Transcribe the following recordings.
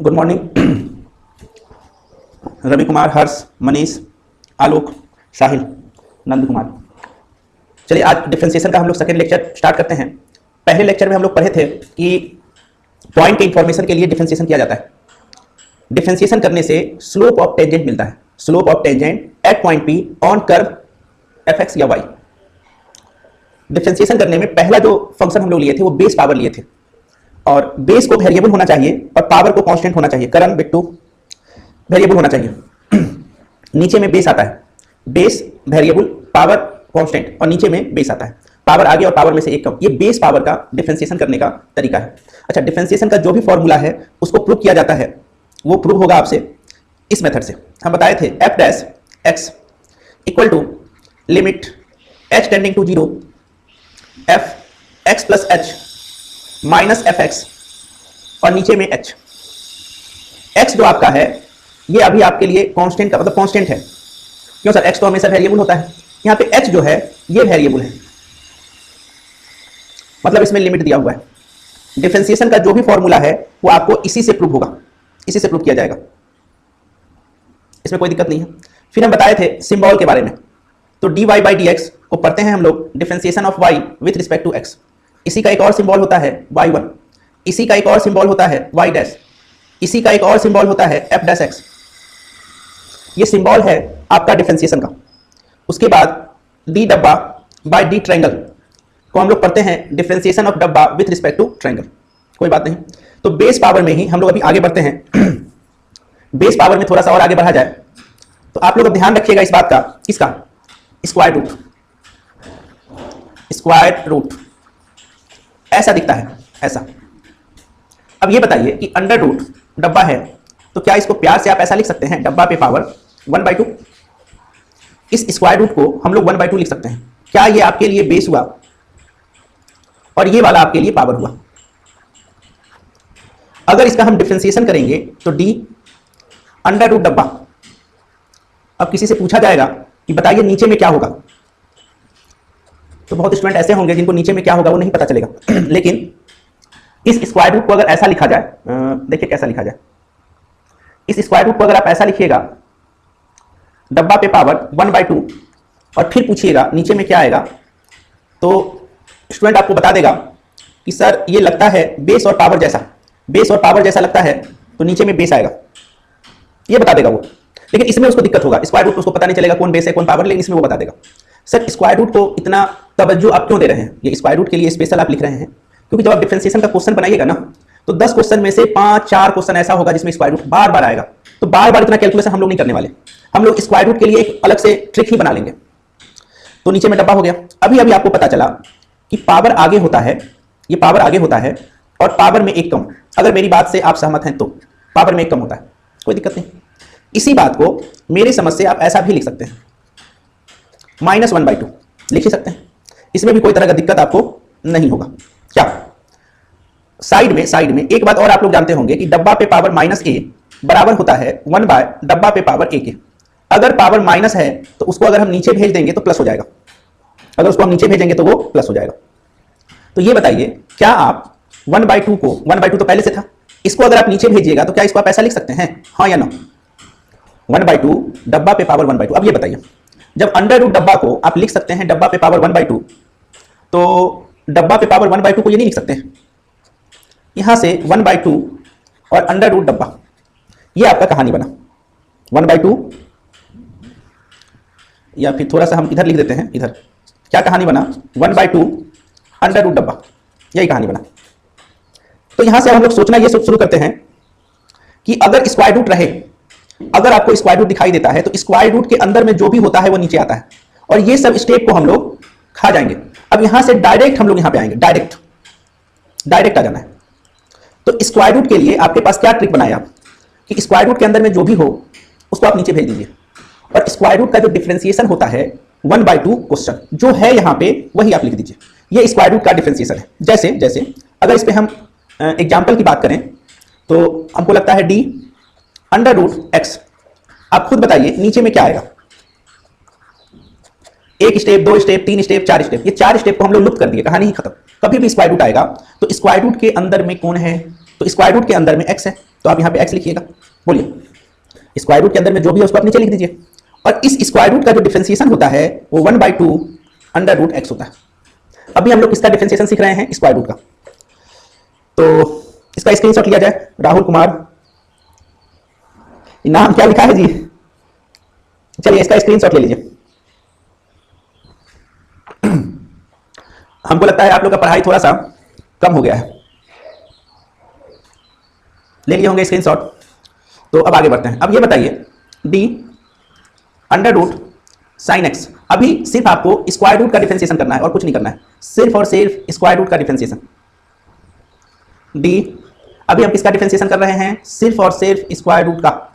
Good morning Ravi Kumar, हर्ष, मनीष, आलोक, साहिल, नंद कुमार। चलिए आज differentiation का हम लोग सेकेंड लेक्चर स्टार्ट करते हैं। पहले लेक्चर में हम लोग पढ़े थे कि पॉइंट के इंफॉर्मेशन के लिए डिफरेंशिएशन किया जाता है। डिफरेंशिएशन करने से स्लोप ऑफ टेंजेंट मिलता है, slope of tangent at point P on curve F x या वाई। डिफरेंशिएशन करने में पहला जो फंक्शन हम लोग लिए थे वो बेस पावर लिए थे, और बेस को वेरिएबल होना चाहिए और पावर को कांस्टेंट होना चाहिए। करंट बिट्टू वेरिएबल होना चाहिए। नीचे में बेस आता है, बेस वेरिएबल, पावर कांस्टेंट, और नीचे में बेस आता है, पावर आगे और पावर में से एक कम। ये बेस पावर का डिफरेंशिएशन करने का तरीका है। अच्छा, डिफरेंशिएशन का जो भी फॉर्मूला है उसको प्रूव किया जाता है, वो प्रूव होगा आपसे इस मेथड से। हम बताए थे F dash X equal to limit H tending to 0 F X plus H minus F X, और नीचे में एच। एक्स जो आपका है ये अभी आपके लिए कांस्टेंट का मतलब कांस्टेंट है। क्यों सर? एक्स तो हमेशा वेरिएबल होता है। यहां पे एच जो है ये वेरिएबल है, मतलब इसमें लिमिट दिया हुआ है। डिफरेंशिएशन का जो भी फॉर्मूला है वो आपको इसी से प्रूव होगा, इसी से प्रूव किया जाएगा, इसमें कोई दिक्कत नहीं है। फिर हम बताए थे सिंबल के बारे में, तो dy बाई डी एक्स को पढ़ते हैं हम लोग differentiation of y with respect to x। इसी का एक और सिंबल होता है y1, इसी का एक और सिंबल होता है y डैश, इसी का एक और सिंबल होता है f डैश x। ये सिंबल है आपका डिफरेंशिएशन का। उसके बाद d डब्बा बाय d ट्रायंगल को हम लोग पढ़ते हैं डिफरेंशिएशन ऑफ डब्बा विथ रिस्पेक्ट टू ट्रायंगल। कोई बात नहीं। तो बेस पावर में ही हम लोग अभी आगे बढ़ते हैं। बेस पावर में थोड़ा सा और आगे बढ़ा जाए तो आप लोग ध्यान रखिएगा इस बात का, किसका? Square root. स्क्वायर रूट ऐसा दिखता है, ऐसा। अब ये बताइए कि अंडर रूट डब्बा है, तो क्या इसको प्यार से आप ऐसा लिख सकते हैं डब्बा पे पावर 1/2? इस स्क्वायर रूट को हम लोग 1/2 लिख सकते हैं। क्या ये आपके लिए बेस हुआ और ये वाला आपके लिए पावर हुआ? अगर इसका हम डिफरेंशिएशन करेंगे तो डी अंडर रूट डब्बा। अब किसी से पूछा जाएगा कि बताइए नीचे में क्या होगा, तो बहुत स्टूडेंट ऐसे होंगे जिनको नीचे में क्या होगा वो नहीं पता चलेगा। लेकिन इस स्क्वायर रूट को अगर ऐसा लिखा जाए, देखिए कैसा लिखा जाए। इस स्क्वायर रूट को अगर आप ऐसा लिखिएगा डब्बा पे पावर 1/2 और फिर पूछिएगा नीचे में क्या आएगा, तो स्टूडेंट आपको बता देगा कि सर ये लगता है बेस और पावर जैसा, बेस और पावर जैसा लगता है, तो नीचे में बेस आएगा, ये बता देगा वो। लेकिन इसमें उसको दिक्कत होगा, स्क्वायर रूट उसको पता नहीं चलेगा कौन बेस है कौन पावर, लेकिन इसमें वो बता देगा। सर स्क्वायर रूट को इतना तवज्जो आप क्यों दे रहे हैं? ये स्क्वायर रूट के लिए स्पेशल आप लिख रहे हैं क्योंकि जब आप डिफरेंशिएशन का क्वेश्चन बनाइएगा ना, तो 10 क्वेश्चन में से 5-4 क्वेश्चन ऐसा होगा जिसमें स्क्वायर रूट बार बार आएगा। तो बार बार इतना कैलकुलेशन हम लोग नहीं करने वाले, हम लोग स्क्वायर रूट के लिए एक अलग से ट्रिक ही बना लेंगे। तो नीचे में डब्बा हो गया। अभी अभी आपको पता चला कि पावर आगे होता है, ये पावर आगे होता है और पावर में एक कम। अगर मेरी बात से आप सहमत हैं तो पावर में एक कम होता है, कोई दिक्कत नहीं। इसी बात को मेरी समझ से आप ऐसा भी लिख सकते हैं, -1/2 लिख ही सकते हैं, इसमें भी कोई तरह का दिक्कत आपको नहीं होगा। क्या साइड में एक बात और आप लोग जानते होंगे कि डब्बा पे पावर -a बराबर होता है 1 डब्बा पे पावर a के। अगर पावर माइनस है तो उसको अगर हम नीचे भेज देंगे तो प्लस हो जाएगा, अगर उसको हम नीचे भेजेंगे तो वो प्लस हो जाएगा। तो ये बताइए क्या आप 1/2 को, 1/2 तो पहले से था, इसको अगर आप नीचे भेजिएगा तो क्या इसको आप ऐसा लिख सकते हैं, हाँ या नो? 1/2 डब्बा पे पावर 1/2। अब ये बताइए जब अंडर रूट डब्बा को आप लिख सकते हैं डब्बा पे पावर 1/2, तो डब्बा पे पावर 1/2 को ये नहीं लिख सकते हैं? यहां से 1/2 और अंडर रूट डब्बा, ये आपका कहानी बना 1/2, या फिर थोड़ा सा हम इधर लिख देते हैं, इधर क्या कहानी बना, 1/2 अंडर रूट डब्बा, यही कहानी बना। तो यहां से हम लोग सोचना ये शुरू करते हैं कि अगर स्क्वायर रूट रहे, अगर आपको स्क्वायर रूट दिखाई देता है तो स्क्वायर रूट के अंदर में जो भी होता है वो नीचे आता है, और ये सब स्टेप को हम लोग खा जाएंगे। अब यहां से डायरेक्ट हम लोग यहां पे आएंगे, डायरेक्ट आ जाना है। तो स्क्वायर रूट के लिए आपके पास क्या ट्रिक बनाया कि स्क्वायर रूट के अंदर में जो भी हो उसको आप नीचे भेज दीजिए, और स्क्वायर रूट का जो डिफरेंशिएशन होता है 1/2 क्वेश्चन जो है यहां पे वही आप लिख दीजिए। ये स्क्वायर रूट का डिफरेंशिएशन है। जैसे अगर इस पे हम एग्जांपल की बात करें तो हमको लगता है d अंडर रूट एक्स। आप खुद बताइए नीचे में क्या आएगा? 1 स्टेप, 2 स्टेप, 3 स्टेप, 4 स्टेप, ये 4 स्टेप को हम लोग लुप्त कर दिए, कहानी ही खत्म। कभी भी स्क्वायर रूट आएगा तो स्क्वायर रूट के अंदर में कौन है? तो स्क्वायर रूट के अंदर में x है, तो आप यहाँ पे x लिखिएगा। बोलिए स्क्वायर रूट के अंदर में जो भी है उसको आप नीचे लिख दीजिए। और इस स्क्वायर रूट का जो डिफरेंशिएशन होता है वो 1/2 अंडर रूट x होता है। अभी हम लोग किसका डिफरेंशिएशन सीख रहे हैं? स्क्वायर रूट का। तो इसका स्क्रीनशॉट लिया जाए। राहुल कुमार, नाम क्या लिखा है जी? चलिए इसका स्क्रीनशॉट ले लीजिए। हमको लगता है आप लोग का पढ़ाई थोड़ा सा कम हो गया है। ले लिए होंगे स्क्रीनशॉट। तो अब आगे बढ़ते हैं। अब ये बताइए d under root sine X. अभी सिर्फ आपको स्क्वायर रूट का डिफरेंशिएशन करना है और कुछ नहीं करना है, सिर्फ और सिर्फ स्क्वायर रूट का डिफरेंशिएशन। d अभी हम किसका डिफरेंशिएशन कर रहे हैं? सिर्फ और सिर्फ स्क्वायर रूट का।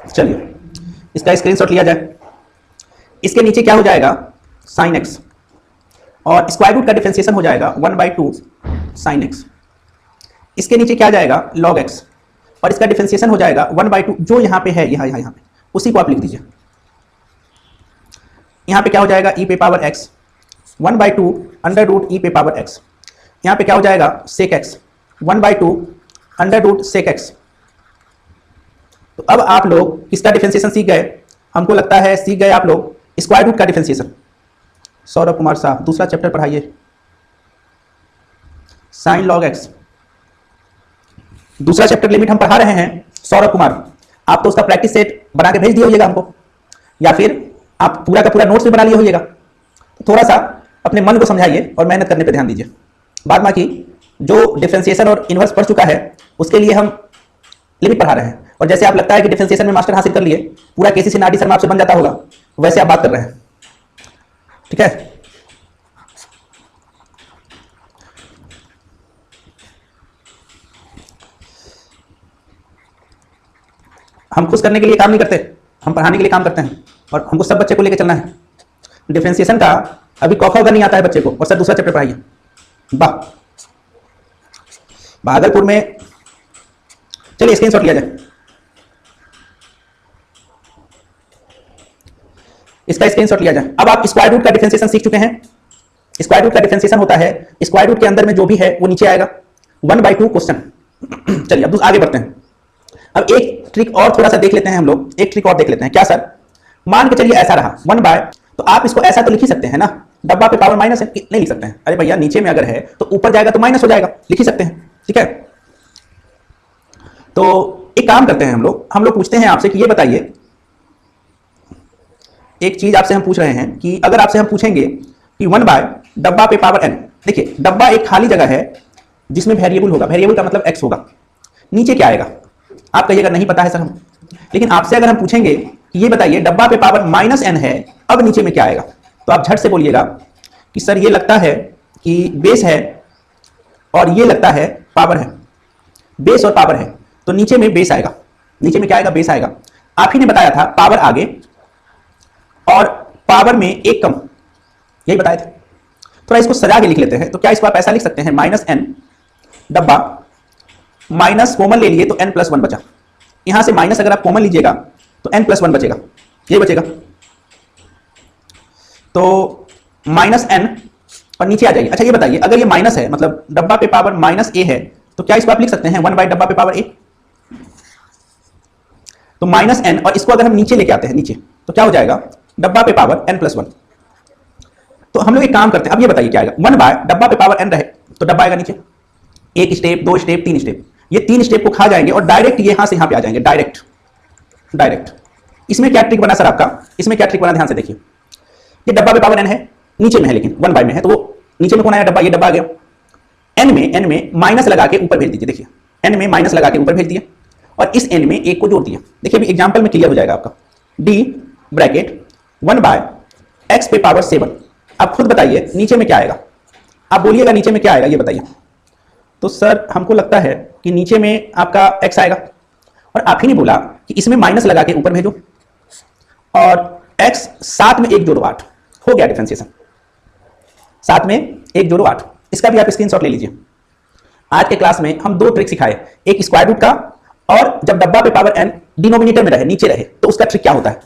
चलिए इसका स्क्रीनशॉट लिया जाए। इसके नीचे क्या हो जाएगा? साइन एक्स, और स्क्वायर रूट का डिफरेंशिएशन हो जाएगा 1/2 साइन एक्स। इसके नीचे क्या जाएगा? लॉग एक्स, और इसका डिफरेंशिएशन हो जाएगा 1/2 जो यहाँ पे है, यहाँ पे उसी को आप लिख दीजिए। यहाँ पे क्या हो जाएगा? e पे power x 1/2 under root e पे पावर x। यहाँ पे क्या हो जाएगा? Sec x 1/2 under root sec x। तो अब आप लोग किसका डिफरेंशिएशन सीख गए? हमको लगता है सीख गए आप लोग स्क्वायर रूट का डिफरेंशिएशन। सौरभ कुमार साहब दूसरा चैप्टर पढ़ाइए, साइन लॉग एक्स। दूसरा चैप्टर लिमिट हम पढ़ा रहे हैं सौरभ कुमार। आप तो उसका प्रैक्टिस सेट बना के भेज दिए होइएगा हमको, या फिर आप पूरा का पूरा नोट्स भी बना लिए होइएगा। तो थोड़ा सा अपने मन को समझाइए और मेहनत करने पर ध्यान दीजिए। बाद बाकी जो डिफरेंशिएशन और इनवर्स पढ़ चुका है उसके लिए हम लिमिट पढ़ा रहे हैं। और जैसे आप लगता है कि डिफरेंशिएशन में मास्टर हासिल कर लिए, पूरा केसी से नाडी शर्मा आपसे बन जाता होगा, वैसे आप बात कर रहे हैं। ठीक है, हम खुश करने के लिए काम नहीं करते, हम पढ़ाने के लिए काम करते हैं, और हमको सब बच्चे को लेकर चलना है। डिफरेंशिएशन का अभी कॉ ख ग नहीं आता है बच्चे को, और सर दूसरा चैप्टर पढ़ाइए। वाह, भागलपुर में। चलिए स्क्रीनशॉट लिया जाए। इसका स्क्रीनशॉट लिया जाए। अब आप स्क्वायर रूट का डिफरेंशिएशन सीख चुके हैं। स्क्वायर रूट का डिफरेंशिएशन होता है स्क्वायर रूट के अंदर में जो भी है वो नीचे आएगा 1/2 क्वेश्चन। चलिए अब आगे बढ़ते हैं। अब एक ट्रिक और थोड़ा सा देख लेते हैं हम लोग, एक ट्रिक और देख लेते हैं। क्या सर? मान के चलिए ऐसा रहा 1/, तो आप इसको ऐसा तो लिख ही सकते हैं ना, डब्बा पे पावर माइनस है, नहीं लिख सकते हैं? अरे भैया नीचे में अगर है तो ऊपर जाएगा तो माइनस हो जाएगा, लिख ही सकते हैं। ठीक है, तो एक काम करते हैं हम लोग पूछते हैं आपसे कि ये बताइए, एक चीज आपसे हम पूछ रहे हैं कि अगर आपसे हम पूछेंगे कि 1/, डब्बा पे पावर n। देखिए डब्बा एक खाली जगह है जिसमें वेरिएबल होगा, वेरिएबल का मतलब x होगा। नीचे क्या आएगा? आप कहिएगा नहीं पता है सर हम, लेकिन आपसे अगर हम पूछेंगे कि ये बताइए डब्बा पे पावर -n है, अब नीचे में क्या आएगा? तो आप झट से बोलिएगा कि सर ये लगता है कि बेस है और ये लगता है पावर है, बेस और पावर है, तो नीचे में बेस आएगा। नीचे में क्या आएगा? बेस आएगा। आप ही ने बताया था पावर आगे और पावर में एक कम, यही बताए थे। थोड़ा इसको सजा के लिख लेते हैं। तो क्या इसको आप ऐसा लिख सकते हैं? -n डब्बा, माइनस कॉमन ले लिए तो n+1 बचा। यहां से माइनस अगर आप कॉमन लीजिएगा तो n+1 बचेगा, ये बचेगा। तो -n और नीचे आ जाइए। अच्छा ये बताइए, अगर ये माइनस है मतलब डब्बा पे पावर -a है, तो क्या इसको आप लिख सकते हैं 1/, डब्बा पे पावर a? तो -n, और इसको अगर हम नीचे लेके आते हैं नीचे, तो क्या हो जाएगा? डब्बा पे पावर n+1। तो हम लोग एक काम करते हैं, अब ये बताइए क्या आएगा? 1/, डब्बा पे पावर n रहे तो डब्बा आएगा नीचे, एक स्टेप, दो स्टेप, तीन स्टेप, ये तीन स्टेप को खा जाएंगे और डायरेक्ट यहां से यहां पे आ जाएंगे, डायरेक्ट। इसमें क्या ट्रिक बना सर आपका? इसमें क्या ट्रिक बना, ध्यान से देखिए। ये डब्बा पे पावर n है, नीचे में है लेकिन 1/, में है, तो वो नीचे में कौन आया? डब्बा, ये डब्बा आ गया। n में माइनस लगा के ऊपर भेज दीजिए। देखिए n में माइनस लगा के ऊपर भेज दिए, और इस एन में एक को जोड़ दिया। देखिए अभी एग्जाम्पल में क्लियर हो जाएगा आपका। डी ब्रैकेट 1/x पे पावर 7। आप खुद बताइए नीचे में क्या आएगा, आप बोलिएगा नीचे में क्या आएगा ये बताइए। तो सर हमको लगता है कि नीचे में आपका x आएगा, और आप ही नहीं बोला कि इसमें माइनस लगा के ऊपर भेजो, और x 7 में 1 जोड़ो 8 हो गया डिफरेंशिएशन। 7 में 1 जोड़ो 8, इसका भी आप स्क्रीनशॉट ले लीजिए। आज के क्लास में हम 2 ट्रिक सिखाए, एक स्क्वायर रूट का, और जब डब्बा पे पावर n डिनोमिनेटर में रहे, नीचे रहे, तो उसका ट्रिक क्या होता है।